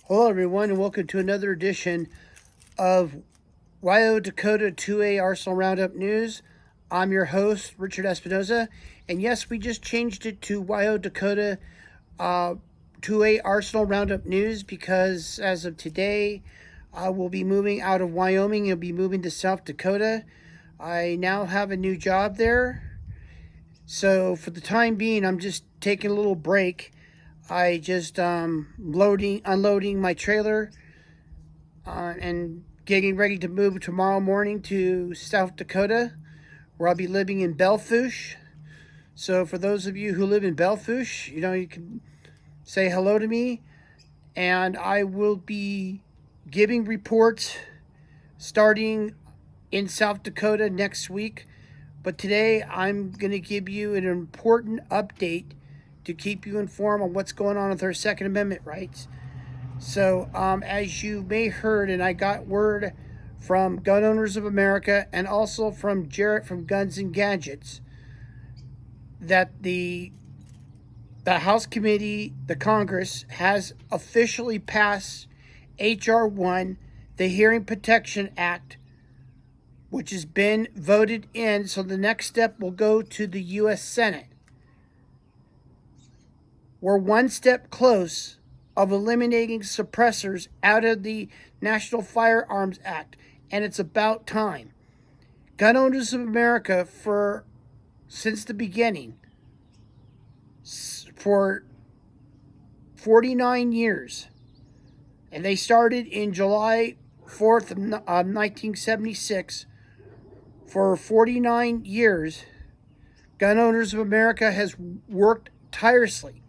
Hello, everyone, and welcome to another edition of Wyo-Dakota 2A Arsenal Roundup News. I'm your host, Richard Espinoza, and yes, we just changed it to Wyo-Dakota 2A Arsenal Roundup News because as of today, I will be moving out of Wyoming and be moving to South Dakota. I now have a new job there, so for the time being, I'm just taking a little break. I just unloading my trailer and getting ready to move tomorrow morning to South Dakota, where I'll be living in Belfouche. So for those of you who live in Belfouche, you can say hello to me, and I will be giving reports starting in South Dakota next week. But today I'm going to give you an important update to keep you informed on what's going on with our Second Amendment rights. So, as you may heard, and I got word from Gun Owners of America and also from Jarrett from Guns and Gadgets, that the House Committee, the Congress, has officially passed H.R. 1, the Hearing Protection Act, which has been voted in. So the next step will go to the U.S. Senate. We're one step close of eliminating suppressors out of the National Firearms Act, and it's about time. Gun Owners of America, since the beginning, for 49 years, and they started in July 4th of 1976. For 49 years, Gun Owners of America has worked tirelessly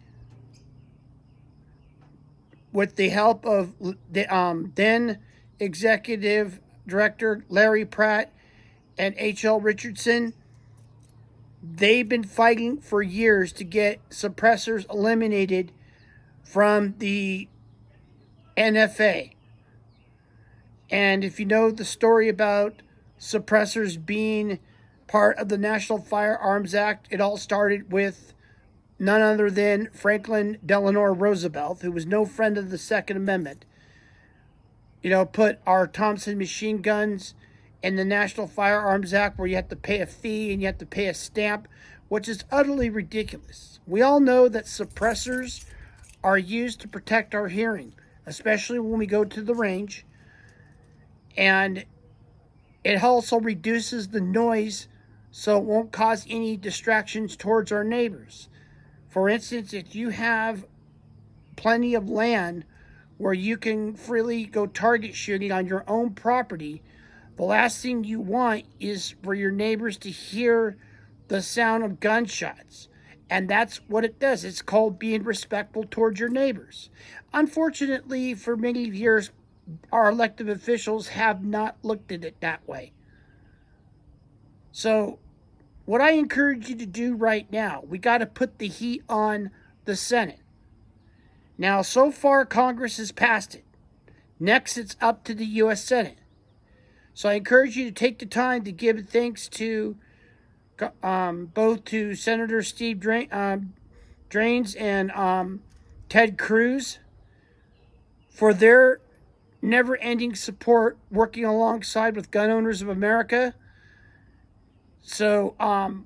with the help of then Executive Director Larry Pratt and H.L. Richardson. They've been fighting for years to get suppressors eliminated from the NFA. And if you know the story about suppressors being part of the National Firearms Act, it all started with none other than Franklin Delano Roosevelt, who was no friend of the Second Amendment. Put our Thompson machine guns in the National Firearms Act, where you have to pay a fee and you have to pay a stamp, which is utterly ridiculous. We all know that suppressors are used to protect our hearing, especially when we go to the range. And it also reduces the noise so it won't cause any distractions towards our neighbors. For instance, if you have plenty of land where you can freely go target shooting on your own property, the last thing you want is for your neighbors to hear the sound of gunshots. And that's what it does. It's called being respectful towards your neighbors. Unfortunately, for many years, our elected officials have not looked at it that way. So what I encourage you to do right now, we got to put the heat on the Senate. Now, so far, Congress has passed it. Next, it's up to the U.S. Senate. So I encourage you to take the time to give thanks to both to Senator Steve Drains and Ted Cruz for their never-ending support working alongside with Gun Owners of America. So, on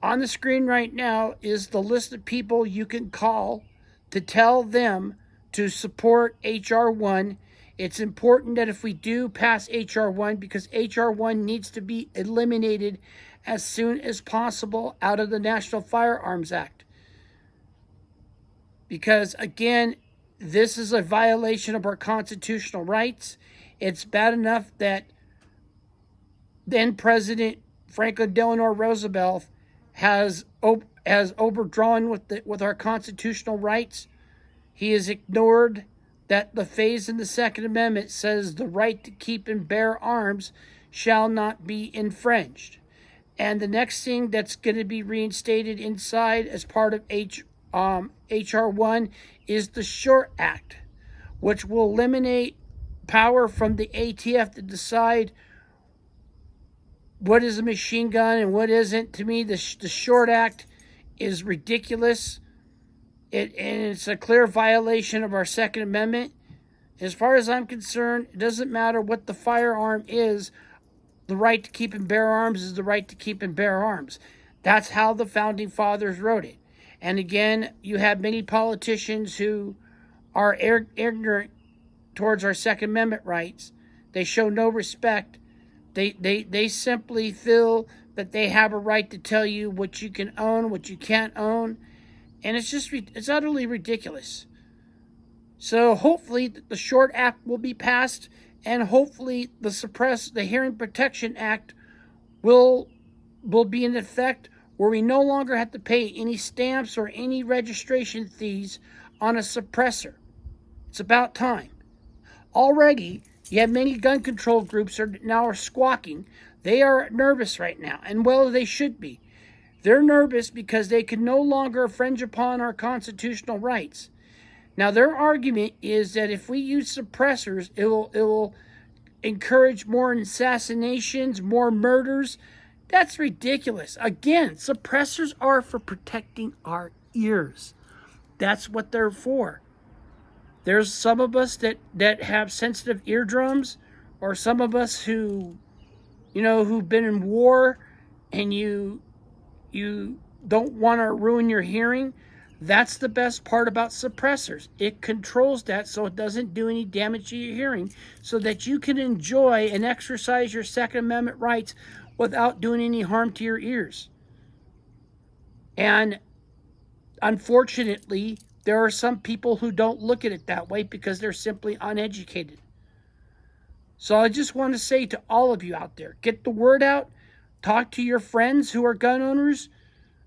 the screen right now is the list of people you can call to tell them to support H.R. 1. It's important that if we do pass H.R. 1, because H.R. 1 needs to be eliminated as soon as possible out of the National Firearms Act. Because, again, this is a violation of our constitutional rights. It's bad enough that then President Franklin Delano Roosevelt has overdrawn with our constitutional rights. He has ignored that the phase in the Second Amendment says the right to keep and bear arms shall not be infringed. And the next thing that's going to be reinstated inside as part of H.R. 1 is the Short Act, which will eliminate power from the ATF to decide what is a machine gun and what isn't. To me, the Short Act is ridiculous. And it's a clear violation of our Second Amendment. As far as I'm concerned, it doesn't matter what the firearm is. The right to keep and bear arms is the right to keep and bear arms. That's how the founding fathers wrote it. And again, you have many politicians who are ignorant towards our Second Amendment rights. They show no respect. They simply feel that they have a right to tell you what you can own, what you can't own. And it's utterly ridiculous. So hopefully the Short Act will be passed, and hopefully the Hearing Protection Act will be in effect, where we no longer have to pay any stamps or any registration fees on a suppressor. It's about time. Already, you have many gun control groups now are squawking. They are nervous right now, and well, they should be. They're nervous because they can no longer infringe upon our constitutional rights. Now, their argument is that if we use suppressors, it will encourage more assassinations, more murders. That's ridiculous. Again, suppressors are for protecting our ears. That's what they're for. There's some of us that have sensitive eardrums, or some of us who've been in war, and you don't want to ruin your hearing. That's the best part about suppressors. It controls that so it doesn't do any damage to your hearing, so that you can enjoy and exercise your Second Amendment rights without doing any harm to your ears. And unfortunately, there are some people who don't look at it that way because they're simply uneducated. So I just want to say to all of you out there, get the word out. Talk to your friends who are gun owners.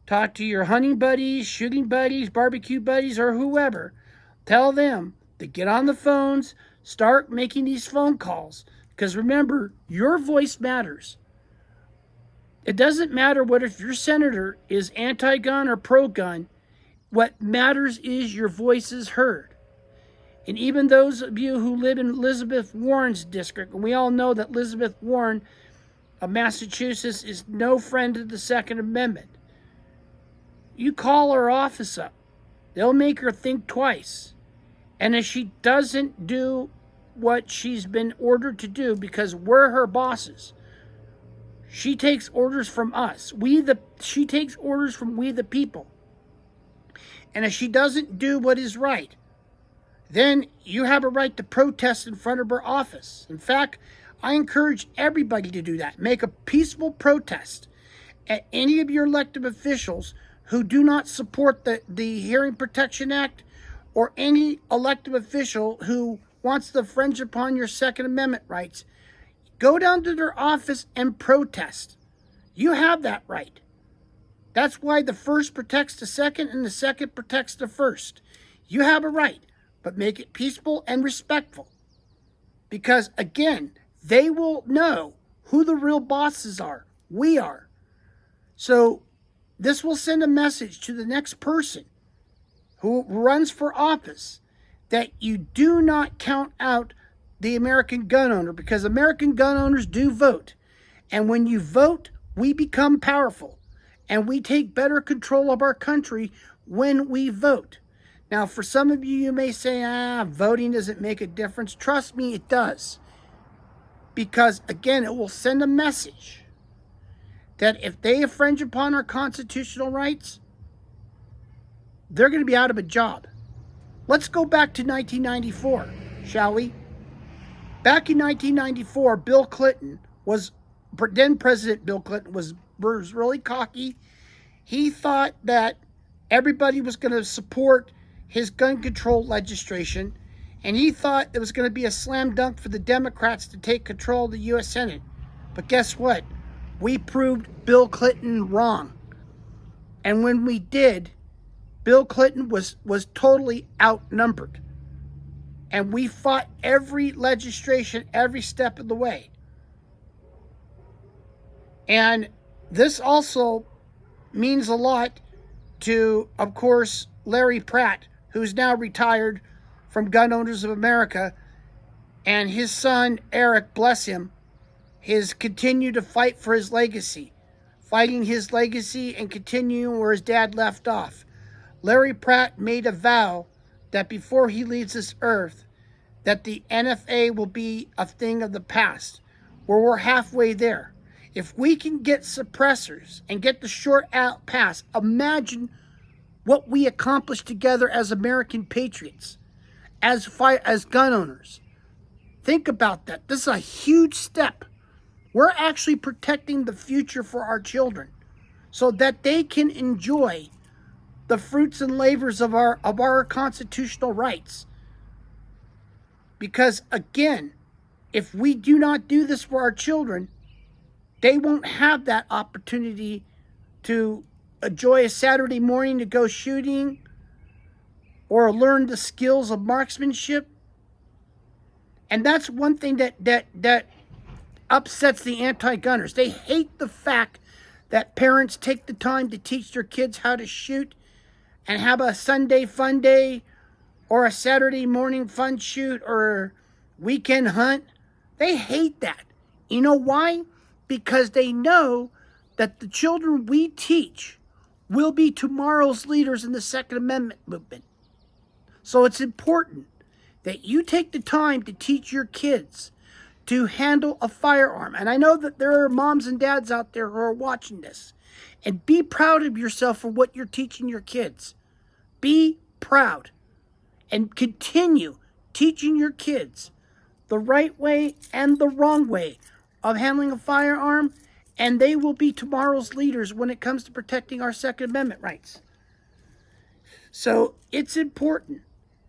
Talk to your hunting buddies, shooting buddies, barbecue buddies, or whoever. Tell them to get on the phones, start making these phone calls. Because remember, your voice matters. It doesn't matter what if your senator is anti-gun or pro-gun. What matters is your voice is heard. And even those of you who live in Elizabeth Warren's district, and we all know that Elizabeth Warren of Massachusetts is no friend of the Second Amendment. You call her office up. They'll make her think twice. And if she doesn't do what she's been ordered to do, because we're her bosses, she takes orders from us. She takes orders from we the people. And if she doesn't do what is right, then you have a right to protest in front of her office. In fact, I encourage everybody to do that. Make a peaceful protest at any of your elected officials who do not support the Hearing Protection Act, or any elected official who wants to infringe upon your Second Amendment rights. Go down to their office and protest. You have that right. That's why the first protects the second and the second protects the first. You have a right, but make it peaceful and respectful. Because again, they will know who the real bosses are. We are. So this will send a message to the next person who runs for office that you do not count out the American gun owner, because American gun owners do vote. And when you vote, we become powerful. And we take better control of our country when we vote. Now, for some of you, you may say, voting doesn't make a difference. Trust me, it does. Because, again, it will send a message that if they infringe upon our constitutional rights, they're going to be out of a job. Let's go back to 1994, shall we? Back in 1994, Bill Clinton then President Bill Clinton was really cocky. He thought that everybody was going to support his gun control legislation, and he thought it was going to be a slam dunk for the Democrats to take control of the U.S. Senate. But guess what? We proved Bill Clinton wrong. And when we did, Bill Clinton was totally outnumbered. And we fought every legislation every step of the way. And this also means a lot to, of course, Larry Pratt, who's now retired from Gun Owners of America, and his son, Eric, bless him, has continued to fight for his legacy, fighting his legacy and continuing where his dad left off. Larry Pratt made a vow that before he leaves this earth, that the NFA will be a thing of the past, where we're halfway there. If we can get suppressors and get the short out pass, imagine what we accomplished together as American patriots, as gun owners. Think about that. This is a huge step. We're actually protecting the future for our children so that they can enjoy the fruits and labors of our constitutional rights. Because again, if we do not do this for our children, they won't have that opportunity to enjoy a Saturday morning to go shooting or learn the skills of marksmanship. And that's one thing that upsets the anti-gunners. They hate the fact that parents take the time to teach their kids how to shoot and have a Sunday fun day or a Saturday morning fun shoot or weekend hunt. They hate that. You know why? Because they know that the children we teach will be tomorrow's leaders in the Second Amendment movement. So it's important that you take the time to teach your kids to handle a firearm. And I know that there are moms and dads out there who are watching this. And be proud of yourself for what you're teaching your kids. Be proud. And continue teaching your kids the right way and the wrong way of handling a firearm. And they will be tomorrow's leaders when it comes to protecting our Second Amendment rights. So it's important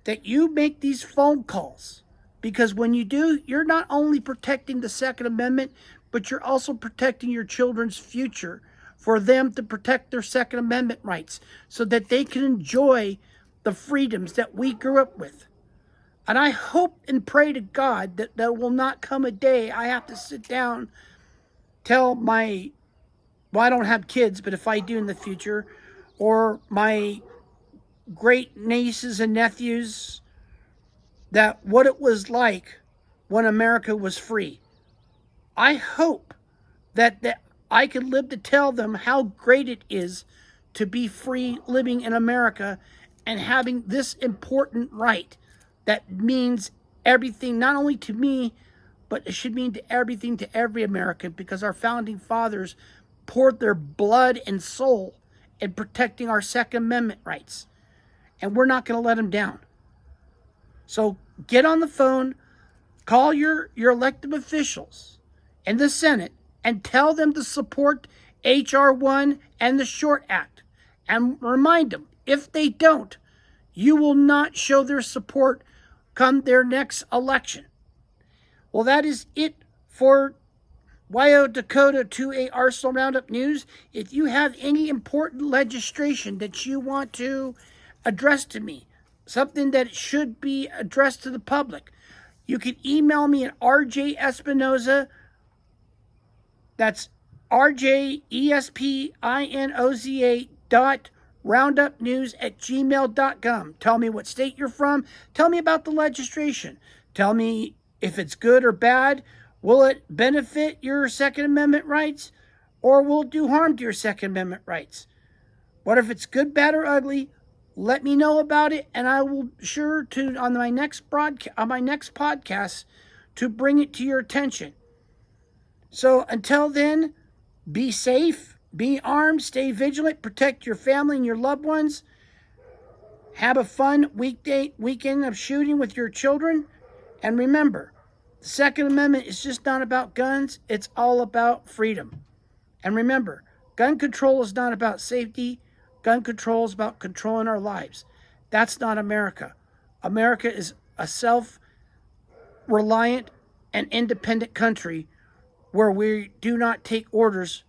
that you make these phone calls, because when you do, you're not only protecting the Second Amendment, but you're also protecting your children's future for them to protect their Second Amendment rights so that they can enjoy the freedoms that we grew up with. And I hope and pray to God that there will not come a day I have to sit down, tell I don't have kids, but if I do in the future, or my great nieces and nephews, that what it was like when America was free. I hope that I can live to tell them how great it is to be free living in America and having this important right that means everything, not only to me, but it should mean to everything to every American, because our founding fathers poured their blood and soul in protecting our Second Amendment rights. And we're not going to let them down. So get on the phone, call your elected officials in the Senate, and tell them to support H.R. 1 and the SHORT Act. And remind them, if they don't, you will not show their support come their next election. Well, that is it for Wyo-Dakota 2A Arsenal Roundup News. If you have any important legislation that you want to address to me, something that should be addressed to the public, you can email me at rjespinoza, that's rjespinoza .roundupnews@gmail.com. Tell me what state you're from. Tell me about the legislation. Tell me if it's good or bad. Will it benefit your Second Amendment rights, or will it do harm to your Second Amendment rights? What if it's good, bad, or ugly? Let me know about it, and I will sure to on my next podcast to bring it to your attention. So until then, be safe, be armed, stay vigilant, protect your family and your loved ones. Have a fun weekend of shooting with your children, and remember, the Second Amendment is just not about guns. It's all about freedom. And remember, gun control is not about safety. Gun control is about controlling our lives. That's not America. America is a self-reliant and independent country where we do not take orders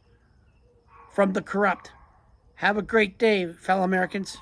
from the corrupt. Have a great day, fellow Americans.